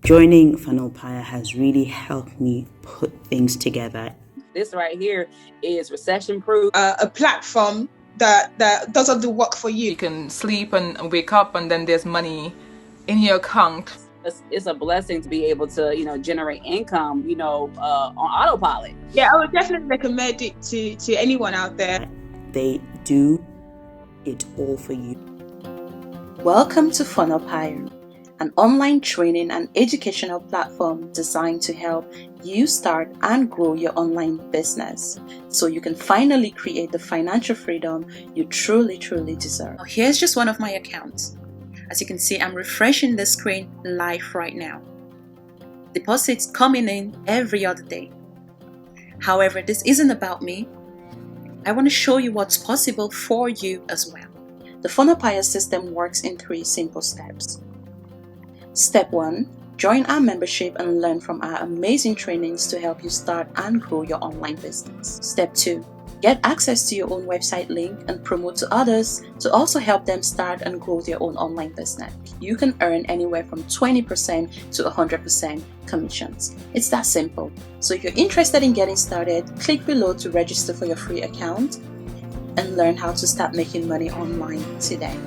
Joining Funnelpire has really helped me put things together. This right here is recession proof. A platform that does all the work for you. You can sleep and wake up and then there's money in your account. It's a blessing to be able to, generate income, on autopilot. Yeah, I would definitely recommend it to anyone out there. They do it all for you. Welcome to Funnelpire, an online training and educational platform designed to help you start and grow your online business so you can finally create the financial freedom you truly deserve. Now, here's just one of my accounts. As you can see, I'm refreshing the screen live right now. Deposits coming in every other day. However, this isn't about me. I want to show you what's possible for you as well. The Funnelpire system works in 3 simple steps. Step 1. Join our membership and learn from our amazing trainings to help you start and grow your online business. Step 2. Get access to your own website link and promote to others to also help them start and grow their own online business. You can earn anywhere from 20% to 100% commissions. It's that simple. So if you're interested in getting started, click below to register for your free account and learn how to start making money online today.